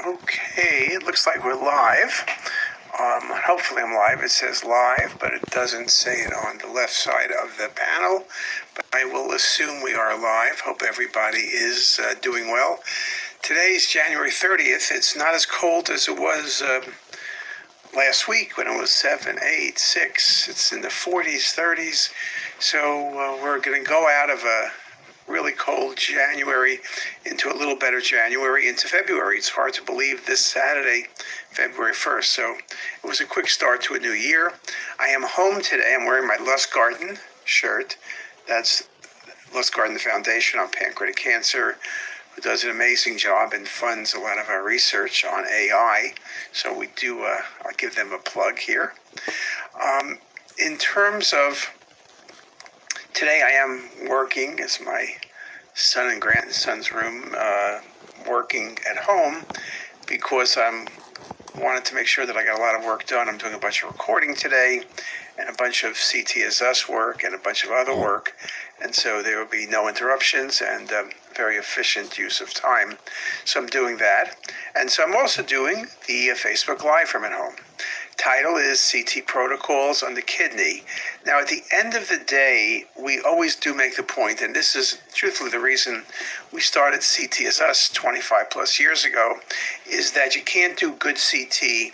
Okay, it looks like we're live. Hopefully I'm live. It says live, but it doesn't say it on the left side of the panel. But I will assume we are live. Hope everybody is doing well. Today's January 30th. It's not as cold as it was last week when it was 7, 8, 6. It's in the 40s, 30s. So we're going to go out of a really cold January into a little better January into February. It's hard to believe this Saturday, February 1st. So it was a quick start to a new year. I am home today. I'm wearing my Lustgarten shirt. That's Lustgarten Foundation on Pancreatic Cancer, who does an amazing job and funds a lot of our research on AI. So we do, I'll give them a plug here. In terms of today, I am working as my son and grandson's room, working at home because I wanted to make sure that I got a lot of work done. I'm doing a bunch of recording today and a bunch of CTSS work and a bunch of other work. And so there will be no interruptions and very efficient use of time. So I'm doing that. And so I'm also doing the Facebook Live from at home. Title is CT Protocols on the Kidney. Now, at the end of the day, we always do make the point, and this is truthfully the reason we started CTSS 25 plus years ago, is that you can't do good CT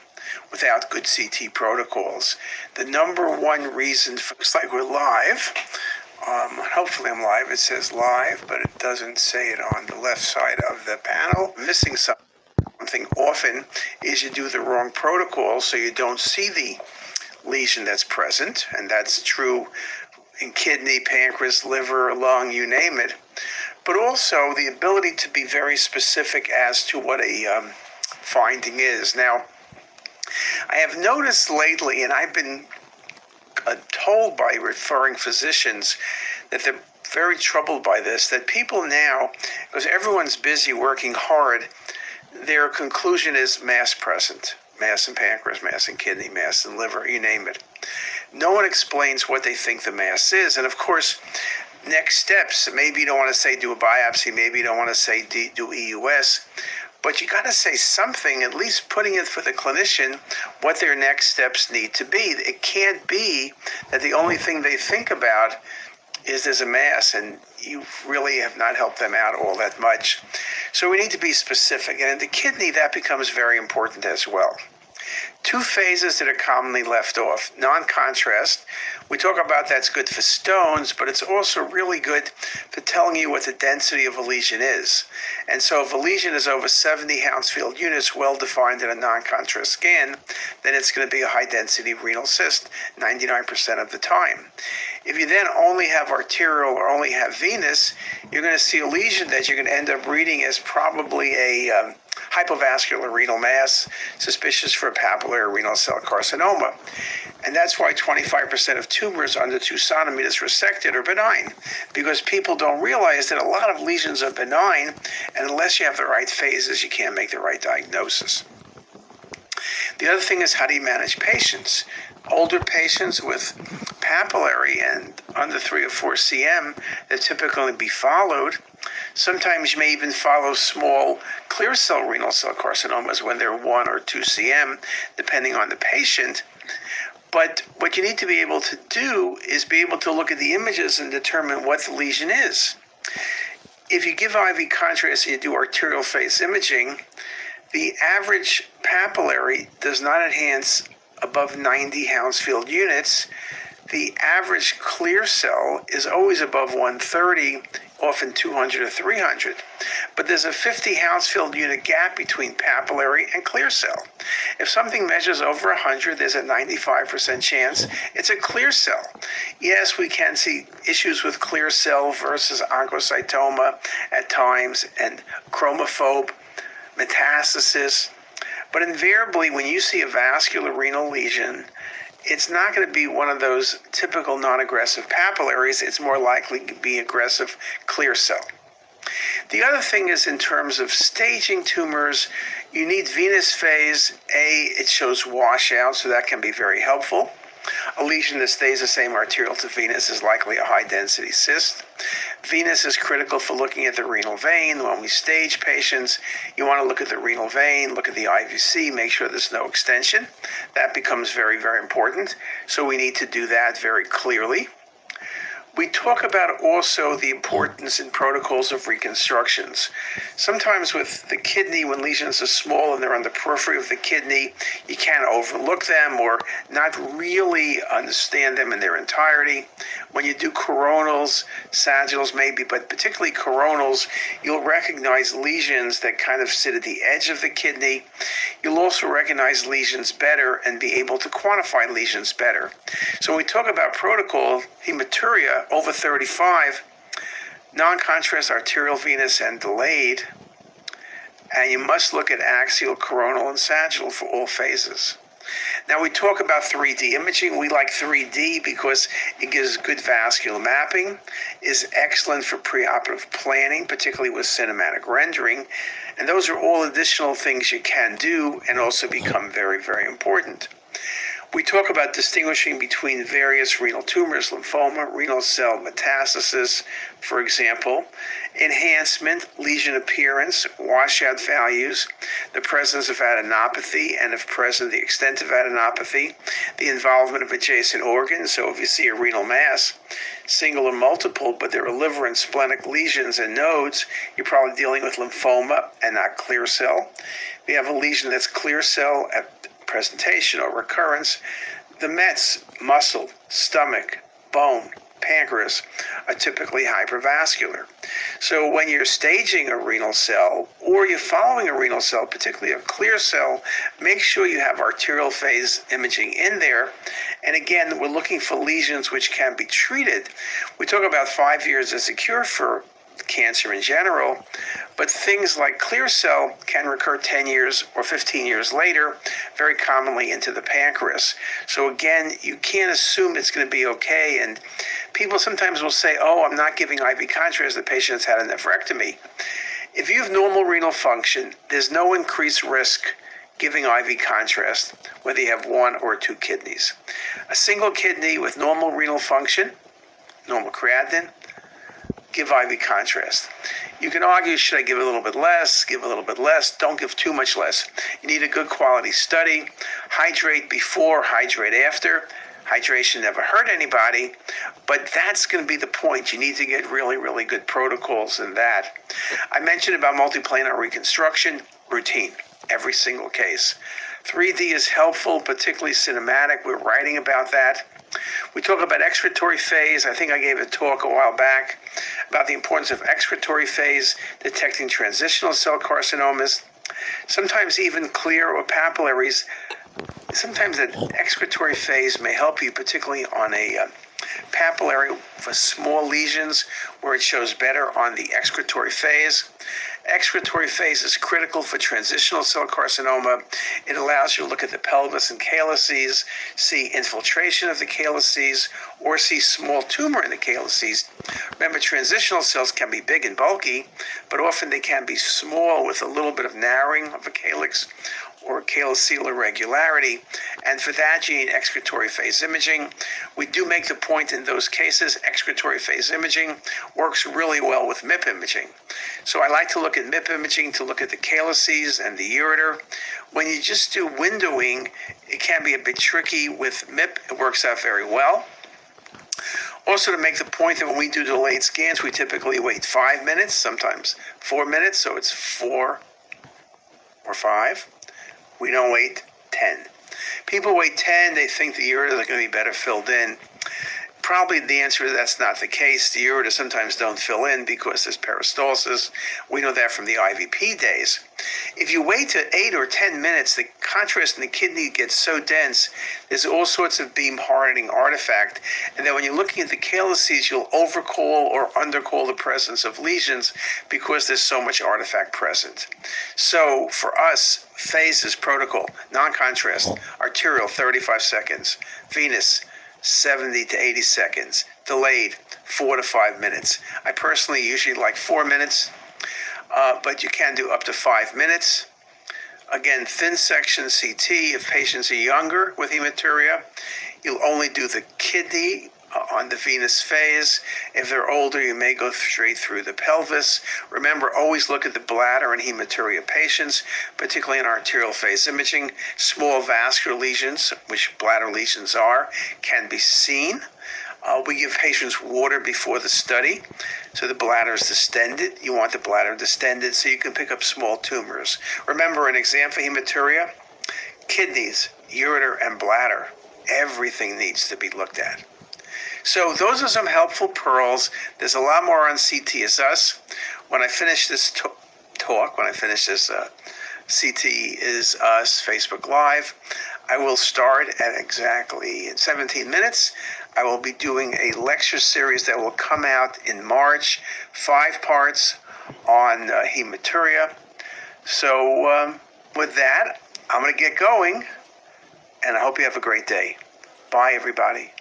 without good CT protocols. The number one reason, looks like we're live. Hopefully I'm live. It says live, but it doesn't say it on the left side of the panel. Missing something. Something often is you do the wrong protocol, so you don't see the lesion that's present, and that's true in kidney, pancreas, liver, lung, you name it. But also the ability to be very specific as to what a finding is. Now, I have noticed lately, and I've been told by referring physicians that they're very troubled by this, that people now, because everyone's busy working hard, their conclusion is mass present. Mass in pancreas, mass in kidney, mass in liver, you name it. No one explains what they think the mass is. And of course, next steps, maybe you don't want to say do a biopsy, maybe you don't want to say do EUS, but you got to say something, at least putting it for the clinician, what their next steps need to be. It can't be that the only thing they think about is there's a mass, and you really have not helped them out all that much. So we need to be specific. And in the kidney, that becomes very important as well. Two phases that are commonly left off. Non-contrast, we talk about that's good for stones, but it's also really good for telling you what the density of a lesion is. And so if a lesion is over 70 Hounsfield units, well-defined in a non-contrast scan, then it's going to be a high-density renal cyst 99% of the time. If you then only have arterial or only have venous, you're going to see a lesion that you're going to end up reading as probably a hypovascular renal mass, suspicious for a papillary renal cell carcinoma. And that's why 25% of tumors under 2 centimeters resected are benign, because people don't realize that a lot of lesions are benign, and unless you have the right phases, you can't make the right diagnosis. The other thing is, how do you manage patients? Older patients with papillary and under 3 or 4 cm that typically be followed. Sometimes you may even follow small clear cell renal cell carcinomas when they're 1 or 2 cm, depending on the patient. But what you need to be able to do is be able to look at the images and determine what the lesion is. If you give IV contrast and you do arterial phase imaging, the average papillary does not enhance above 90 Hounsfield units. The average clear cell is always above 130, often 200 or 300. But there's a 50 Hounsfield unit gap between papillary and clear cell. If something measures over 100, there's a 95% chance it's a clear cell. Yes, we can see issues with clear cell versus oncocytoma at times and chromophobe metastasis. But invariably, when you see a vascular renal lesion, it's not going to be one of those typical non-aggressive papillaries. It's more likely to be aggressive clear cell. The other thing is, in terms of staging tumors, you need venous phase. It shows washout, so that can be very helpful. A lesion that stays the same arterial to venous is likely a high-density cyst. Venous is critical for looking at the renal vein. When we stage patients, you want to look at the renal vein, look at the IVC, make sure there's no extension. That becomes very, very important. So we need to do that very clearly. We talk about also the importance in protocols of reconstructions. Sometimes with the kidney, when lesions are small and they're on the periphery of the kidney, you can't overlook them or not really understand them in their entirety. When you do coronals, sagittals maybe, but particularly coronals, you'll recognize lesions that kind of sit at the edge of the kidney. You'll also recognize lesions better and be able to quantify lesions better. So when we talk about protocol, hematuria, over 35, non-contrast arterial venous and delayed, and you must look at axial, coronal, and sagittal for all phases. Now we talk about 3D imaging. We like 3D because it gives good vascular mapping, is excellent for preoperative planning, particularly with cinematic rendering, and those are all additional things you can do and also become very, very important. We talk about distinguishing between various renal tumors, lymphoma, renal cell metastasis, for example, enhancement, lesion appearance, washout values, the presence of adenopathy, and if present, the extent of adenopathy, the involvement of adjacent organs. So if you see a renal mass, single or multiple, but there are liver and splenic lesions and nodes, you're probably dealing with lymphoma and not clear cell. If you have a lesion that's clear cell at presentation or recurrence, the Mets, muscle, stomach, bone, pancreas are typically hypervascular. So when you're staging a renal cell or you're following a renal cell, particularly a clear cell, make sure you have arterial phase imaging in there. And again, we're looking for lesions which can be treated. We talk about 5 years as a cure for cancer in general, but things like clear cell can recur 10 years or 15 years later, very commonly into the pancreas. So again, you can't assume it's going to be okay. And people sometimes will say, oh, I'm not giving IV contrast, the patient's had a nephrectomy. If you have normal renal function, there's no increased risk giving IV contrast, whether you have 1 or 2 kidneys. A single kidney with normal renal function, normal creatinine, give IV contrast. You can argue, should I give a little bit less, give a little bit less? Don't give too much less. You need a good quality study. Hydrate before, hydrate after. Hydration never hurt anybody, but that's going to be the point. You need to get really, really good protocols in that. I mentioned about multiplanar reconstruction, routine, every single case. 3D is helpful, particularly cinematic. We're writing about that. We talk about excretory phase. I think I gave a talk a while back about the importance of excretory phase, detecting transitional cell carcinomas, sometimes even clear or papillaries. Sometimes that excretory phase may help you, particularly on a papillary for small lesions where it shows better on the excretory phase. Excretory phase is critical for transitional cell carcinoma. It allows you to look at the pelvis and calyces, see infiltration of the calyces, or see small tumor in the calyces. Remember, transitional cells can be big and bulky, but often they can be small with a little bit of narrowing of a calyx or calyceal irregularity, and for that you need excretory phase imaging. We do make the point in those cases, excretory phase imaging works really well with MIP imaging. So I like to look at MIP imaging to look at the calyces and the ureter. When you just do windowing, it can be a bit tricky. With MIP, it works out very well. Also, to make the point that when we do delayed scans, we typically wait 5 minutes, sometimes 4 minutes, so it's 4 or 5. We don't wait 10. People wait 10, they think the ureters are going to be better filled in. Probably the answer is that's not the case. The ureters sometimes don't fill in because there's peristalsis. We know that from the IVP days. If you wait to 8 or 10 minutes, the contrast in the kidney gets so dense, there's all sorts of beam hardening artifact. And then when you're looking at the calyces, you'll overcall or undercall the presence of lesions because there's so much artifact present. So for us, phase is protocol, non-contrast, arterial 35 seconds, venous 70 to 80 seconds, delayed 4 to 5 minutes. I personally usually like 4 minutes, but you can do up to 5 minutes. Again, thin section CT if patients are younger with hematuria. You'll only do the kidney on the venous phase. If they're older, you may go straight through the pelvis. Remember, always look at the bladder in hematuria patients, particularly in arterial phase imaging. Small vascular lesions, which bladder lesions are, can be seen. We give patients water before the study, so the bladder is distended. You want the bladder distended so you can pick up small tumors. Remember, an exam for hematuria, kidneys, ureter, and bladder, everything needs to be looked at. So those are some helpful pearls. There's a lot more on CT is us. When I finish this talk, when I finish this CT is us Facebook Live, I will start at exactly in 17 minutes. I will be doing a lecture series that will come out in March, 5 parts on hematuria. So with that, I'm going to get going, and I hope you have a great day. Bye, everybody.